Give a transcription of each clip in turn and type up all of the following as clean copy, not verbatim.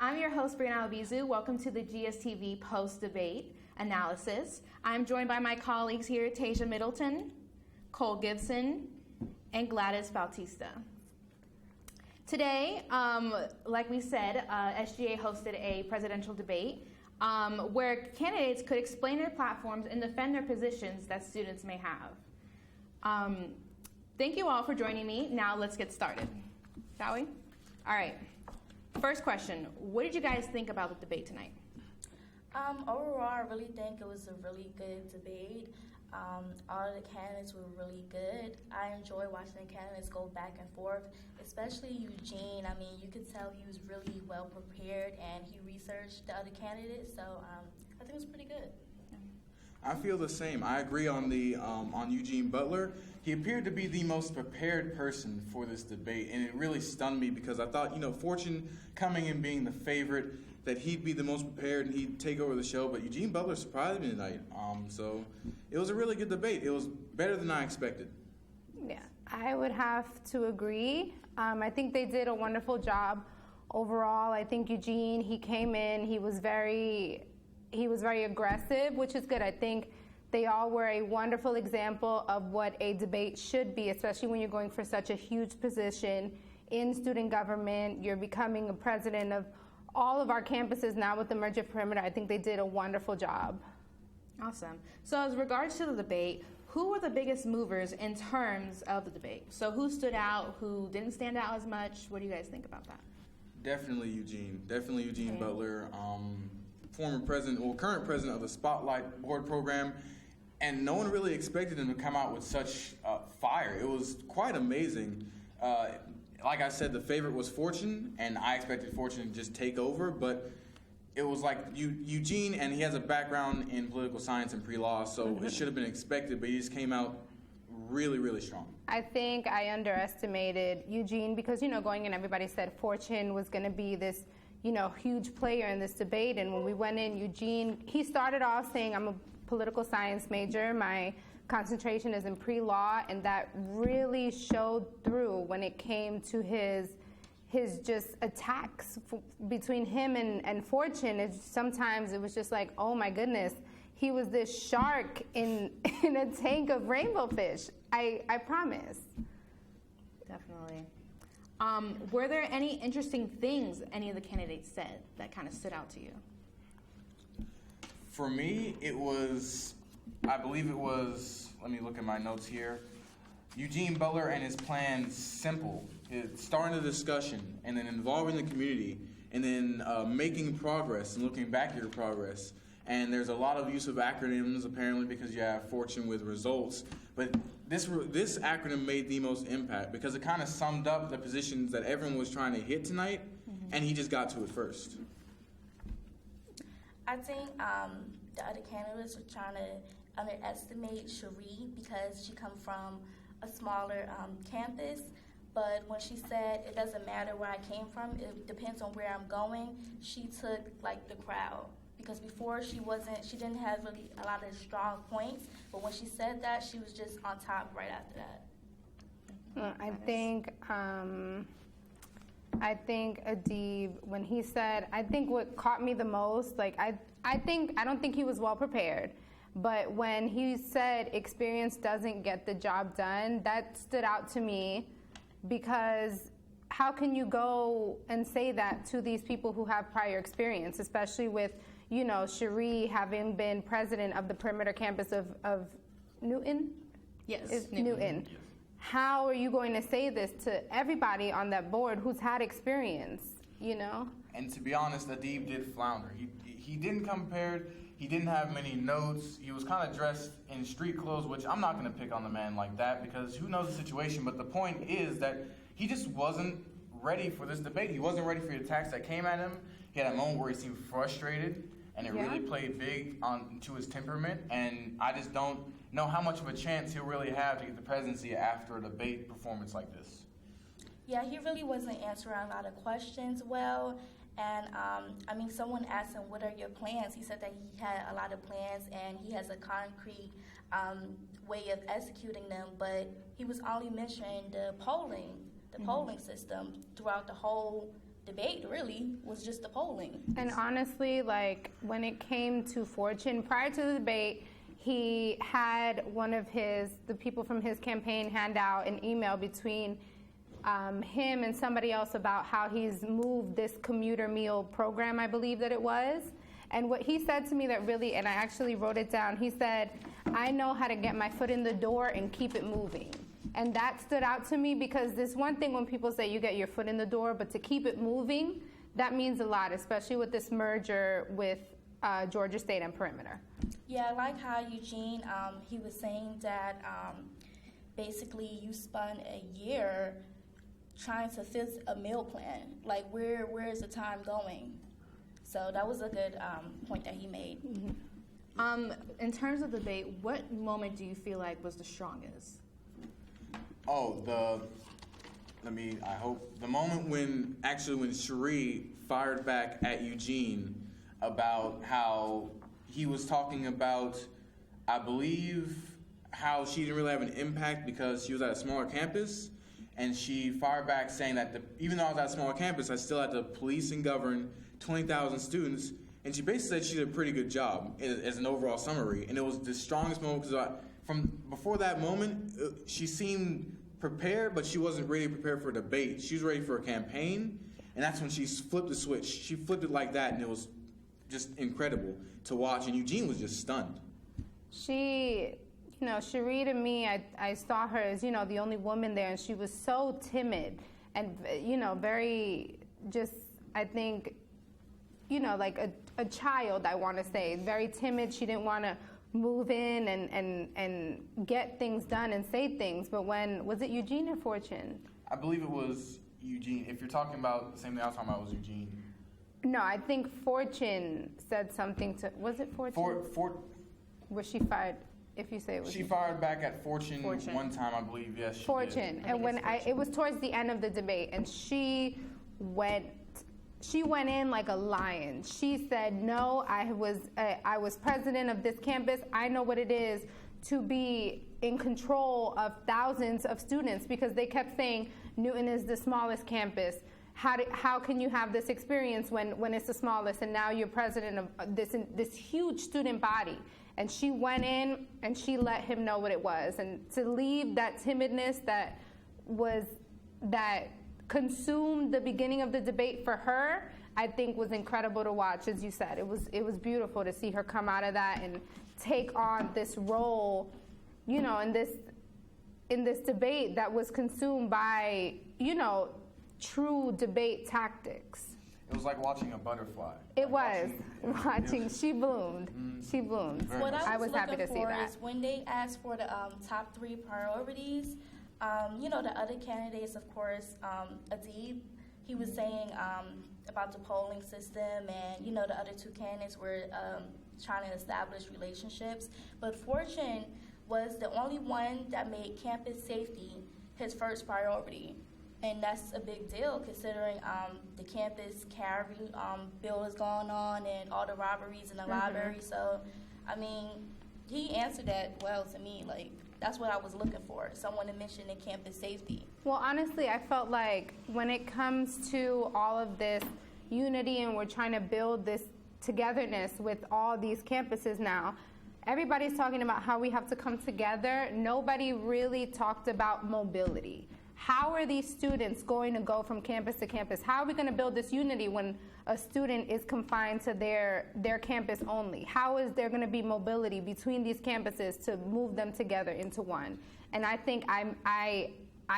I'm your host, Breana Albizu. Welcome to the GSTV post-debate analysis. I'm joined by my colleagues here, Tasia Middleton, Cole Gibson, and Gladys Bautista. Today, like we said, SGA hosted a presidential debate where candidates could explain their platforms and defend their positions that students may have. Thank you all for joining me. Now let's get started, shall we? All right. First question, what did you guys think about the debate tonight? Overall, I really think it was a really good debate. All of the candidates were really good. I enjoy watching the candidates go back and forth, especially Eugene. I mean, you could tell he was really well prepared and he researched the other candidates, so I think it was pretty good. I feel the same. I agree on Eugene Butler. He appeared to be the most prepared person for this debate, and it really stunned me because I thought, Fortune coming in being the favorite, that he'd be the most prepared and he'd take over the show, but Eugene Butler surprised me tonight. So it was a really good debate. It was better than I expected. Yeah, I would have to agree. I think they did a wonderful job overall. I think Eugene, he came in, he was very aggressive, which is good. I think they all were a wonderful example of what a debate should be, especially when you're going for such a huge position in student government. You're becoming a president of all of our campuses now with the merger perimeter. I think they did a wonderful job. Awesome. So as regards to the debate, who were the biggest movers in terms of the debate? So who stood out, who didn't stand out as much? What do you guys think about that? Definitely Eugene. Butler. Former president, or current president of the Spotlight Board program, and no one really expected him to come out with such fire. It was quite amazing. Like I said, the favorite was Fortune, and I expected Fortune to just take over, but it was like Eugene, and he has a background in political science and pre-law, so it should have been expected, but he just came out really, really strong. I think I underestimated Eugene because, going in, everybody said Fortune was going to be this huge player in this debate. And when we went in, Eugene, he started off saying, I'm a political science major. My concentration is in pre-law. And that really showed through when it came to his just attacks between him and Fortune. Sometimes it was just like, oh my goodness, he was this shark in a tank of rainbow fish. I promise. Definitely. Were there any interesting things any of the candidates said that kind of stood out to you? For me, I believe it was, let me look at my notes here, Eugene Butler and his plan simple. Starting the discussion and then involving the community and then making progress and looking back at your progress. And there's a lot of use of acronyms, apparently, because you have Fortune with results. But this acronym made the most impact because it kind of summed up the positions that everyone was trying to hit tonight, and he just got to it first. I think the other candidates were trying to underestimate Cherie because she comes from a smaller campus. But when she said, it doesn't matter where I came from, it depends on where I'm going, she took, the crowd. Because before she didn't have really a lot of strong points, but when she said that, she was just on top right after that. I think Adib, when he said, I think what caught me the most, I don't think he was well prepared, but when he said experience doesn't get the job done, that stood out to me because how can you go and say that to these people who have prior experience, especially with Cherie having been president of the perimeter campus of Newton? Yes. Newton. Yes. How are you going to say this to everybody on that board who's had experience, And to be honest, Adib did flounder. He didn't come prepared. He didn't have many notes. He was kind of dressed in street clothes, which I'm not going to pick on the man like that because who knows the situation. But the point is that he just wasn't ready for this debate. He wasn't ready for the attacks that came at him. He had a moment where he seemed frustrated. And it really played big to his temperament, and I just don't know how much of a chance he'll really have to get the presidency after a debate performance like this. Yeah, he really wasn't answering a lot of questions well, and someone asked him, what are your plans? He said that he had a lot of plans, and he has a concrete way of executing them, but he was only mentioning the polling system throughout the whole debate really was just the polling. And honestly, like when it came to Fortune, prior to the debate, he had the people from his campaign hand out an email between him and somebody else about how he's moved this commuter meal program, I believe that it was. And what he said to me that really, and I actually wrote it down, he said, I know how to get my foot in the door and keep it moving. And that stood out to me because there's one thing when people say you get your foot in the door, but to keep it moving, that means a lot, especially with this merger with Georgia State and Perimeter. Yeah, I like how Eugene, he was saying that basically you spent a year trying to fix a meal plan. Like, where is the time going? So that was a good point that he made. Mm-hmm. In terms of debate, what moment do you feel like was the strongest? Oh, the moment when Cherie fired back at Eugene about how he was talking about, I believe, how she didn't really have an impact because she was at a smaller campus, and she fired back saying that even though I was at a smaller campus, I still had to police and govern 20,000 students, and she basically said she did a pretty good job as an overall summary, and it was the strongest moment because from before that moment, she seemed prepared, but she wasn't really prepared for a debate. She was ready for a campaign, and that's when she flipped the switch. She flipped it like that, and it was just incredible to watch, and Eugene was just stunned. Cherie to me, I saw her as, the only woman there, and she was so timid and, very just, I think, like a child, I want to say, very timid. She didn't want to move in and get things done and say things. But was it Eugene or Fortune? I believe it was Eugene. If you're talking about the same thing I was talking about, it was Eugene. No, I think Fortune said something to, was it Fortune? Was she fired? If you say it was. She fired back at Fortune one time, I believe. Yes, she Fortune. did. And it was towards the end of the debate, and she went in like a lion. She said, no, I was president of this campus. I know what it is to be in control of thousands of students, because they kept saying Newton is the smallest campus. How can you have this experience when it's the smallest, and now you're president of this huge student body? And she went in and she let him know what it was. And to leave that timidness that consumed the beginning of the debate for her, I think was incredible to watch. As you said, it was beautiful to see her come out of that and take on this role, in this debate that was consumed by, true debate tactics. It was like watching a butterfly. It was watching. She bloomed. She bloomed. What I was happy to see that. Is when they asked for the top 3 priorities, the other candidates, of course, Adib, he was saying about the polling system, and the other 2 candidates were trying to establish relationships. But Fortune was the only one that made campus safety his first priority. And that's a big deal considering the campus carry bill is going on and all the robberies in the library. So, he answered that well to me. Like, that's what I was looking for, someone to mention the campus safety. Well, honestly, I felt like when it comes to all of this unity and we're trying to build this togetherness with all these campuses now, everybody's talking about how we have to come together. Nobody really talked about mobility. How are these students going to go from campus to campus? How are we going to build this unity when a student is confined to their campus only? How is there going to be mobility between these campuses to move them together into one? And I think I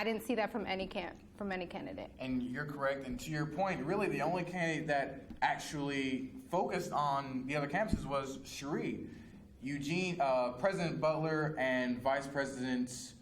didn't see that from any candidate. And you're correct. And to your point, really the only candidate that actually focused on the other campuses was Cherie. Eugene, President Butler and Vice President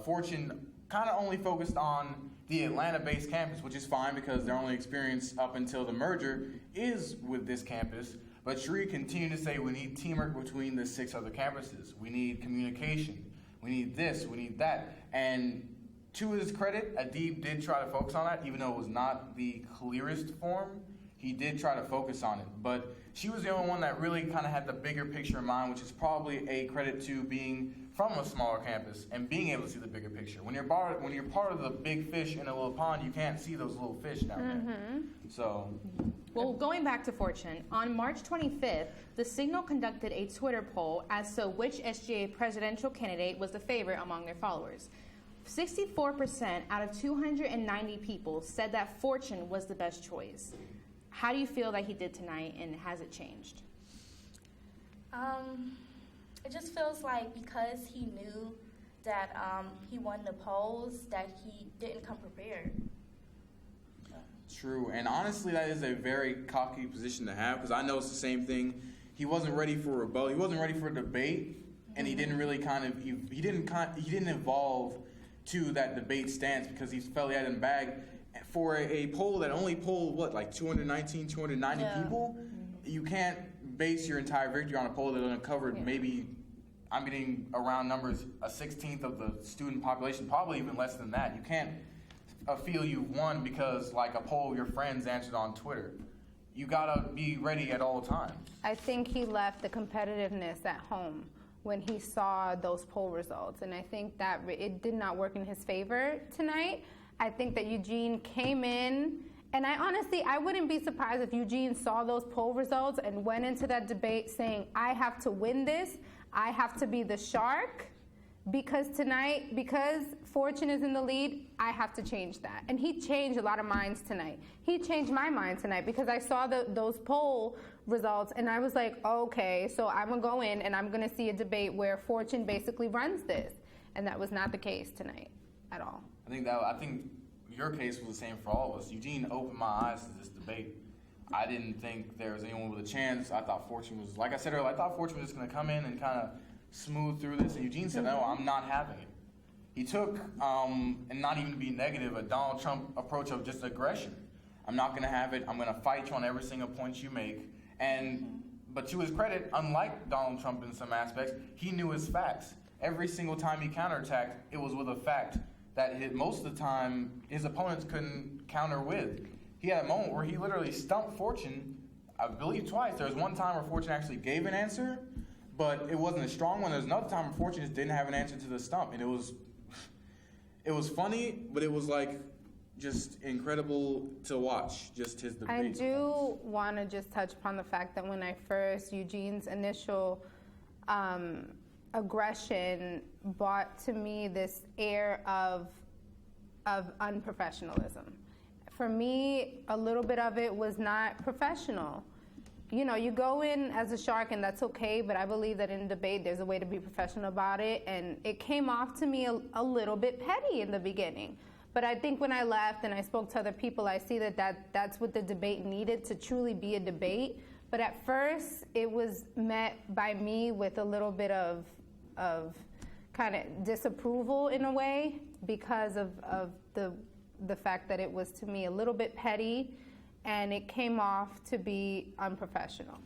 Fortune kind of only focused on the Atlanta-based campus, which is fine because their only experience up until the merger is with this campus. But Cherie continued to say we need teamwork between the 6 other campuses. We need communication. We need this. We need that. And to his credit, Adib did try to focus on that, even though it was not the clearest form. he did try to focus on it. But she was the only one that really kind of had the bigger picture in mind, which is probably a credit to being from a smaller campus and being able to see the bigger picture. When you're part of the big fish in a little pond, you can't see those little fish down there. So, well, going back to Fortune, on March 25th, the Signal conducted a Twitter poll as to which SGA presidential candidate was the favorite among their followers. 64% out of 290 people said that Fortune was the best choice. How do you feel that he did tonight, and has it changed? It just feels like because he knew that he won the polls, that he didn't come prepared. True, and honestly, that is a very cocky position to have, because I know it's the same thing. He wasn't ready for a rebuttal. He wasn't ready for a debate, and he didn't really he didn't evolve to that debate stance because he felt he had it in the bag. For a poll that only polled, like 290 people, you can't base your entire victory on a poll that uncovered maybe, I'm getting around numbers, a 16th of the student population, probably even less than that. You can't feel you've won because like a poll of your friends answered on Twitter. You gotta be ready at all times. I think he left the competitiveness at home when he saw those poll results, and I think that it did not work in his favor tonight. I think that Eugene came in, and I wouldn't be surprised if Eugene saw those poll results and went into that debate saying, I have to win this, I have to be the shark, because Fortune is in the lead, I have to change that. And he changed a lot of minds tonight. He changed my mind tonight because I saw those poll results, and I was like, okay, so I'm going to go in and I'm going to see a debate where Fortune basically runs this. And that was not the case tonight at all. I think your case was the same for all of us. Eugene opened my eyes to this debate. I didn't think there was anyone with a chance. I thought Fortune was, like I said earlier, I thought Fortune was just going to come in and kind of smooth through this. And Eugene said, no, I'm not having it. He took, and not even to be negative, a Donald Trump approach of just aggression. I'm not going to have it. I'm going to fight you on every single point you make. But to his credit, unlike Donald Trump in some aspects, he knew his facts. Every single time he counterattacked, it was with a fact that most of the time his opponents couldn't counter with. He had a moment where he literally stumped Fortune, I believe twice. There was one time where Fortune actually gave an answer, but it wasn't a strong one. There was another time where Fortune just didn't have an answer to the stump, and it was funny, but it was like just incredible to watch, just his debate. I do want to just touch upon the fact that when Eugene's initial aggression brought to me this air of unprofessionalism. For me, a little bit of it was not professional. You know, you go in as a shark and that's okay, but I believe that in debate there's a way to be professional about it, and it came off to me a little bit petty in the beginning. But I think when I left and I spoke to other people, I see that's what the debate needed to truly be a debate. But at first, it was met by me with a little bit of kind of disapproval in a way because of the fact that it was to me a little bit petty, and it came off to be unprofessional.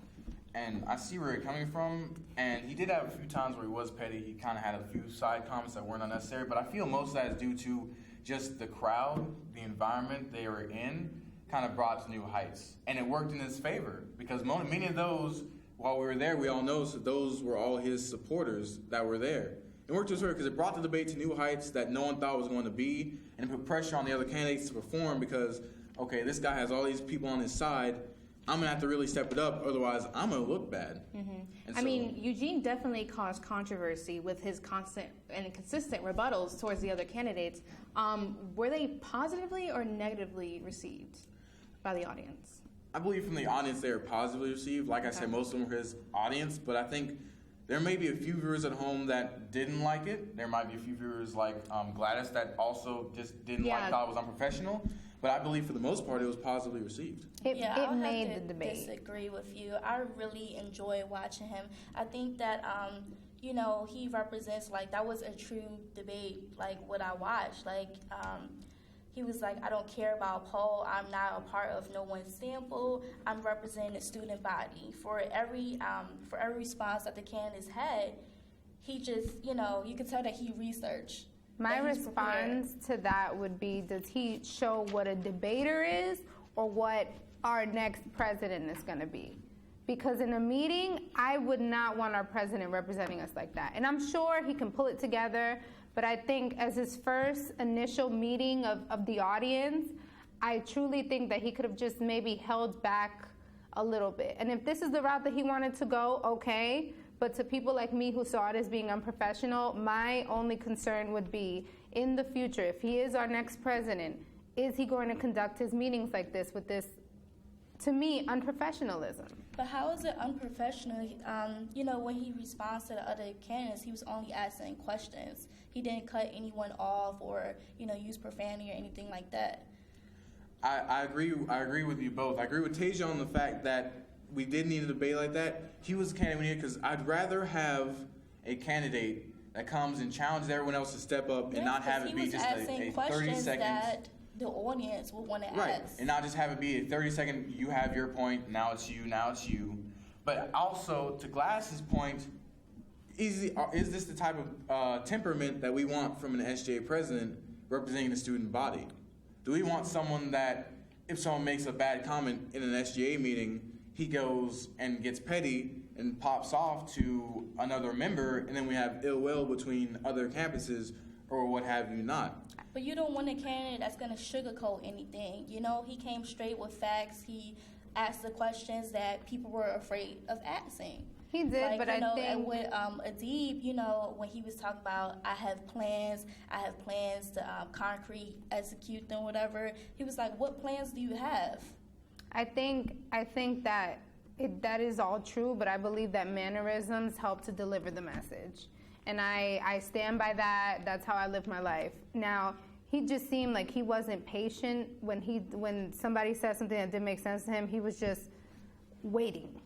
And I see where you're coming from, and he did have a few times where he was petty. He kind of had a few side comments that weren't unnecessary, but I feel most of that is due to just the crowd, the environment they were in, kind of brought to new heights. And it worked in his favor, because many of those, while we were there, we all noticed that those were all his supporters that were there. It worked to his favor because it brought the debate to new heights that no one thought was going to be, and it put pressure on the other candidates to perform because, okay, this guy has all these people on his side. I'm going to have to really step it up, otherwise I'm going to look bad. I mean, Eugene definitely caused controversy with his constant and consistent rebuttals towards the other candidates. Were they positively or negatively received by the audience? I believe from the audience they were positively received. Like I said, most of them were his audience, but I think there may be a few viewers at home that didn't like it. There might be a few viewers like Gladys that also just didn't thought it was unprofessional. But I believe for the most part it was positively received. It made the debate. I disagree with you. I really enjoy watching him. I think that he represents, like, that was a true debate, like what I watched. Like he was like, I don't care about poll. I'm not a part of no one's sample. I'm representing the student body. For every response that the candidates had, he just, you could tell that he researched. My response to that would be, does he show what a debater is or what our next president is going to be. Because in a meeting, I would not want our president representing us like that. And I'm sure he can pull it together, but I think as his first initial meeting of the audience, I truly think that he could have just maybe held back a little bit. And if this is the route that he wanted to go, okay. But to people like me who saw it as being unprofessional, my only concern would be in the future, if he is our next president, is he going to conduct his meetings like this with this, to me, unprofessionalism? But how is it unprofessional? When he responds to the other candidates, he was only asking questions. He didn't cut anyone off or, use profanity or anything like that. I agree with you both. I agree with Tasia on the fact that we did need a debate like that. He was a candidate because I'd rather have a candidate that comes and challenges everyone else to step up and not have it be just a 30 seconds. That the audience would want to right. ask. And not just have it be a 30-second, you have your point, now it's you. But also, to Gladys's point, is this the type of temperament that we want from an SGA president representing the student body? Do we want someone that, if someone makes a bad comment in an SGA meeting, he goes and gets petty and pops off to another member, and then we have ill will between other campuses or what have you not? But you don't want a candidate that's going to sugarcoat anything. He came straight with facts. He asked the questions that people were afraid of asking. He did, but I think... And with Adib, when he was talking about, I have plans to concrete, execute them, whatever, he was like, what plans do you have? I think that that is all true, but I believe that mannerisms help to deliver the message. And I stand by that. That's how I live my life. Now, he just seemed like he wasn't patient when somebody said something that didn't make sense to him. He was just waiting.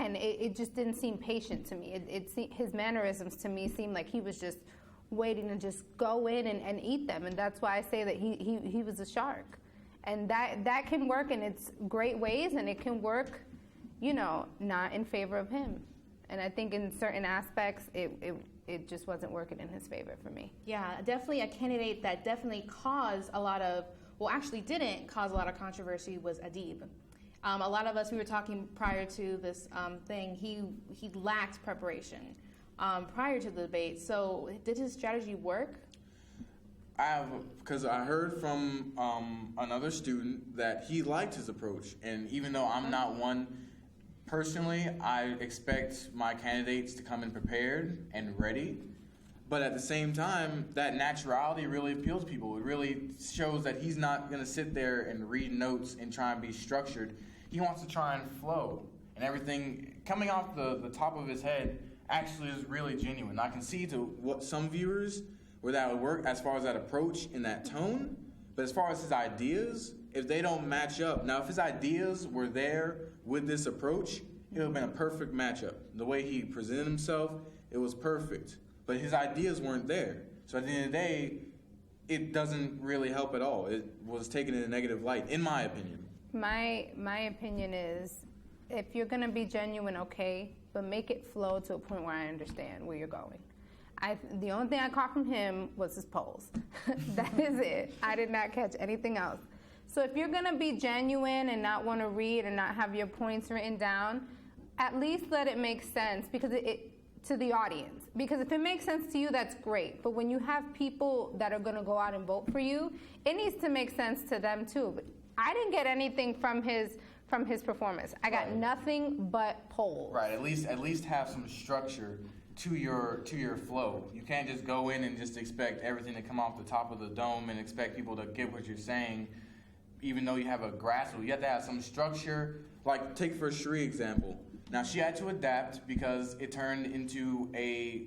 And it just didn't seem patient to me. His mannerisms to me seemed like he was just waiting to just go in and eat them. And that's why I say that he was a shark. And that can work in its great ways, and it can work, not in favor of him. And I think in certain aspects, it just wasn't working in his favor for me. Yeah, definitely a candidate that definitely caused didn't cause a lot of controversy was Adib. A lot of us, we were talking prior to this thing, he lacked preparation prior to the debate. So did his strategy work? Because I heard from another student that he liked his approach. And even though I'm not one, personally, I expect my candidates to come in prepared and ready. But at the same time, that naturality really appeals to people. It really shows that he's not going to sit there and read notes and try and be structured. He wants to try and flow. And everything coming off the top of his head actually is really genuine. I can see to what some viewers where that would work as far as that approach and that tone. But as far as his ideas, if they don't match up. Now, if his ideas were there with this approach, it would have been a perfect matchup. The way he presented himself, it was perfect. But his ideas weren't there. So at the end of the day, it doesn't really help at all. It was taken in a negative light, in my opinion. My opinion is, if you're going to be genuine, okay, but make it flow to a point where I understand where you're going. The only thing I caught from him was his polls. That is it. I did not catch anything else. So if you're going to be genuine and not want to read and not have your points written down, at least let it make sense because to the audience. Because if it makes sense to you, that's great. But when you have people that are going to go out and vote for you, it needs to make sense to them too. But I didn't get anything from his performance. I got nothing but polls. Right. At least have some structure to your flow. You can't just go in and just expect everything to come off the top of the dome and expect people to get what you're saying, even though you have a grasp. You have to have some structure. Like, take for Cherie example. Now, she had to adapt because it turned into a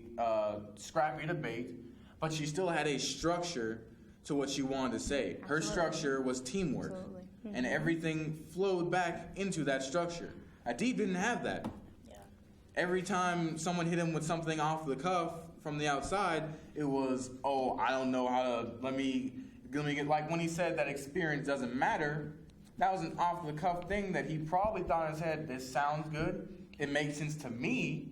scrappy debate, but she still had a structure to what she wanted to say. Her Absolutely. structure was teamwork. Absolutely. Mm-hmm. And everything flowed back into that structure. Adib didn't have that. Every time someone hit him with something off the cuff from the outside, it was, I don't know how to, let me get, like when he said that experience doesn't matter, that was an off the cuff thing that he probably thought in his head, this sounds good, it makes sense to me,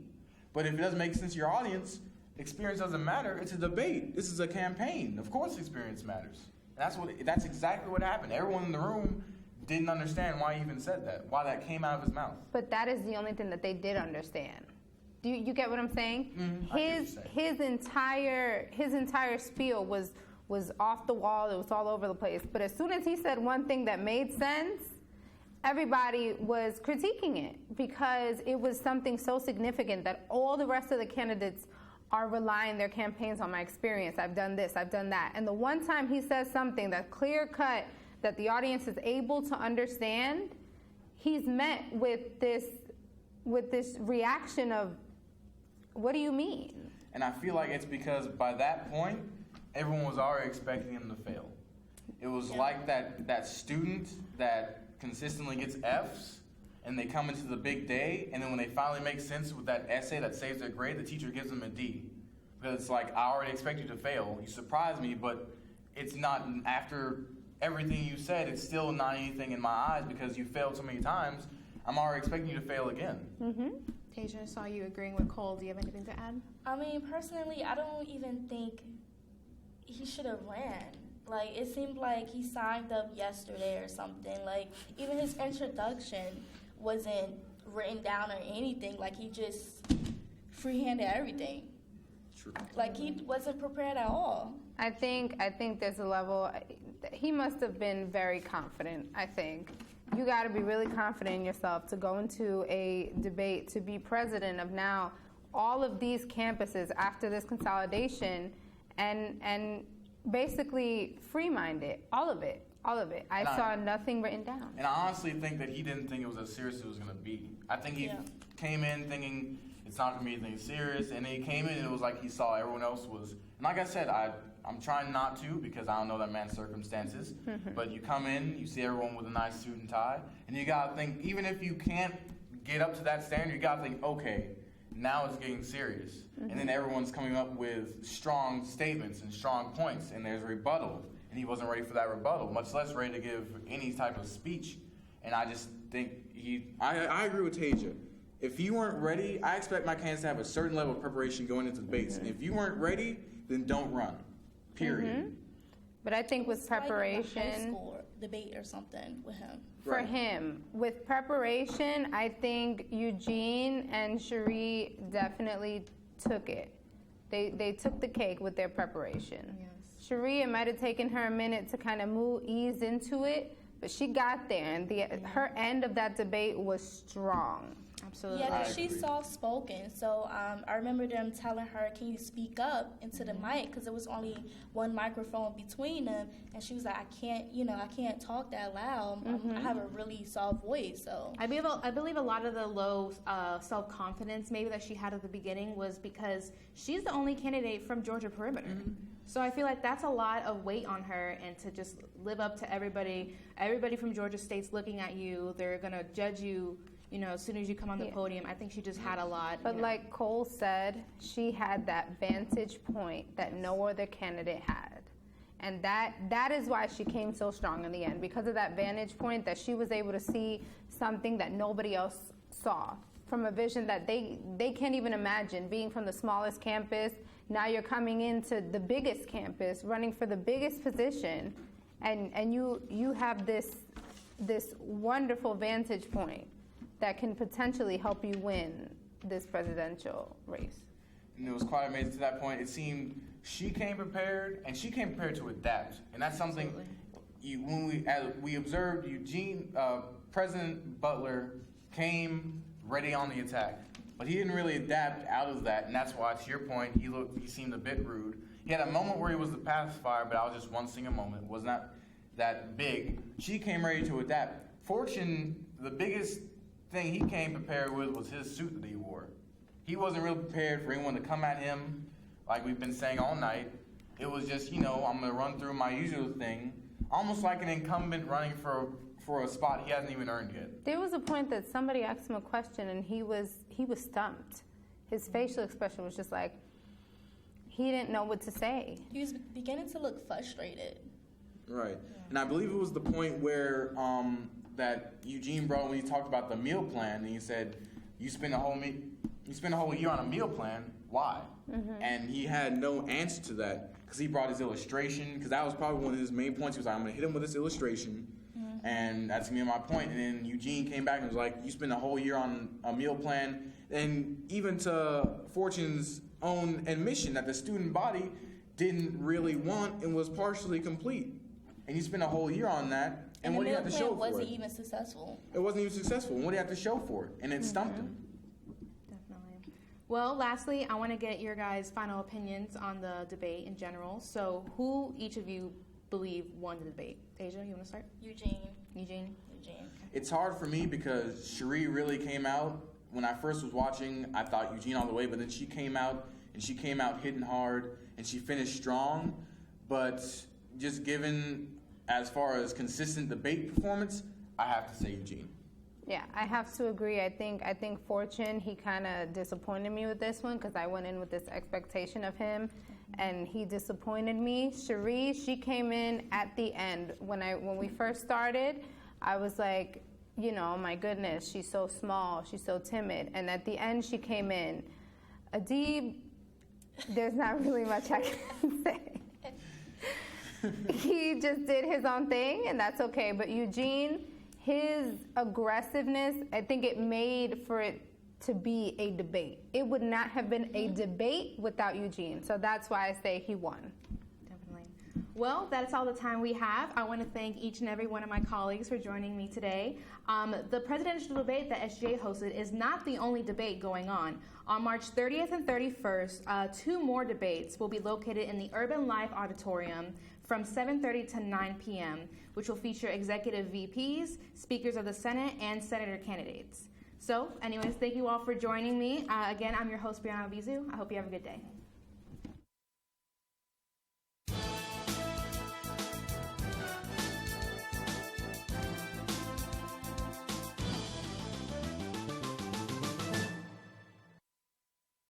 but if it doesn't make sense to your audience, experience doesn't matter, it's a debate, this is a campaign, of course experience matters. And that's exactly what happened. Everyone in the room didn't understand why he even said that, why that came out of his mouth. But that is the only thing that they did understand. Do you get what I'm saying? Mm-hmm. His entire spiel was off the wall. It was all over the place. But as soon as he said one thing that made sense, everybody was critiquing it because it was something so significant that all the rest of the candidates are relying their campaigns on my experience. I've done this, I've done that. And the one time he says something that's clear cut that the audience is able to understand, he's met with this reaction of, what do you mean? And I feel like it's because by that point, everyone was already expecting him to fail. It was like that student that consistently gets Fs, and they come into the big day, and then when they finally make sense with that essay that saves their grade, the teacher gives them a D. Because it's like, I already expect you to fail. You surprised me, but it's not, after everything you said, it's still not anything in my eyes because you failed so many times. I'm already expecting you to fail again. Mm-hmm. Tasia, I saw you agreeing with Cole. Do you have anything to add? I mean, personally, I don't even think he should have ran. Like, it seemed like he signed up yesterday or something. Like, even his introduction wasn't written down or anything. Like, he just free-handed everything. True. Like, he wasn't prepared at all. I think there's a level, he must have been very confident, I think. You got to be really confident in yourself to go into a debate, to be president of now all of these campuses after this consolidation and basically free-mind it, all of it. I saw nothing written down. And I honestly think that he didn't think it was as serious as it was going to be. I think he came in thinking it's not going to be anything serious, and then he came in and it was like he saw everyone else was. And like I said, I'm trying not to because I don't know that man's circumstances. But you come in, you see everyone with a nice suit and tie, and you got to think, even if you can't get up to that standard, you got to think, okay, now it's getting serious. And then everyone's coming up with strong statements and strong points, and there's a rebuttal. And he wasn't ready for that rebuttal, much less ready to give any type of speech. And I just think I agree with Tasia. If you weren't ready, I expect my candidates to have a certain level of preparation going into debates. And if you weren't ready, then don't run. Period. But I think with preparation, like a high school debate or something with him. For him, with preparation, I think Eugene and Cherie definitely took it. They took the cake with their preparation. Yes. Cherie, it might have taken her a minute to kind of ease into it, but she got there, and her end of that debate was strong. Absolutely. Yeah, because she's soft-spoken. So I remember them telling her, can you speak up into the mic? Because there was only one microphone between them. And she was like, I can't talk that loud. I have a really soft voice. So I believe a lot of the low self-confidence maybe that she had at the beginning was because she's the only candidate from Georgia perimeter. So I feel like that's a lot of weight on her, and to just live up to everybody from Georgia State's looking at you. They're going to judge you, as soon as you come on the podium. I think she just had a lot. But like Cole said, she had that vantage point that no other candidate had. And that is why she came so strong in the end, because of that vantage point that she was able to see something that nobody else saw, from a vision that they can't even imagine. Being from the smallest campus, now you're coming into the biggest campus, running for the biggest position, and you have this wonderful vantage point that can potentially help you win this presidential race. And it was quite amazing to that point. It seemed she came prepared, and she came prepared to adapt. And that's something when we observed President Butler came ready on the attack. But he didn't really adapt out of that, and that's why, to your point, he seemed a bit rude. He had a moment where he was the pacifier, but I was just one single moment. It was not that big. She came ready to adapt. Fortune, the biggest thing he came prepared with was his suit that he wore. He wasn't really prepared for anyone to come at him, like we've been saying all night. It was just, I'm going to run through my usual thing, almost like an incumbent running for a spot he hasn't even earned yet. There was a point that somebody asked him a question, and he was stumped. His facial expression was just like, he didn't know what to say. He was beginning to look frustrated. Right. And I believe it was the point where that Eugene brought when he talked about the meal plan, and he said, you spend a whole year on a meal plan, why? And he had no answer to that, because he brought his illustration, because that was probably one of his main points. He was like, I'm going to hit him with this illustration, And that's me on my point. And then Eugene came back and was like, you spent a whole year on a meal plan. And even to Fortune's own admission that the student body didn't really want and was partially complete. And you spent a whole year on that. And what do you have to show for it? Wasn't even successful. It wasn't even successful. And what do you have to show for it? And it stumped him. Definitely. Well, lastly, I want to get your guys' final opinions on the debate in general. So who each of you believe won the debate? Tasia, you want to start? Eugene. It's hard for me because Cherie really came out. When I first was watching, I thought Eugene all the way, but then she came out, and she came out hitting hard, and she finished strong. But just given as far as consistent debate performance, I have to say Eugene. Yeah, I have to agree. I think Fortune, he kind of disappointed me with this one because I went in with this expectation of him, and he disappointed me. Cherie, she came in at the end. When we first started, I was like, you know, my goodness, she's so small, she's so timid. And at the end, she came in. Adib, there's not really much I can say. He just did his own thing, and that's okay. But Eugene, his aggressiveness, I think it made for it to be a debate. It would not have been a debate without Eugene. So that's why I say he won. Definitely. Well, that's all the time we have. I want to thank each and every one of my colleagues for joining me today. The presidential debate that SGA hosted is not the only debate going on. On March 30th and 31st, 2 more debates will be located in the Urban Life Auditorium from 7:30 to 9 p.m., which will feature executive VPs, speakers of the Senate, and senator candidates. So, anyways, thank you all for joining me. Again, I'm your host, Breana Albizu. I hope you have a good day.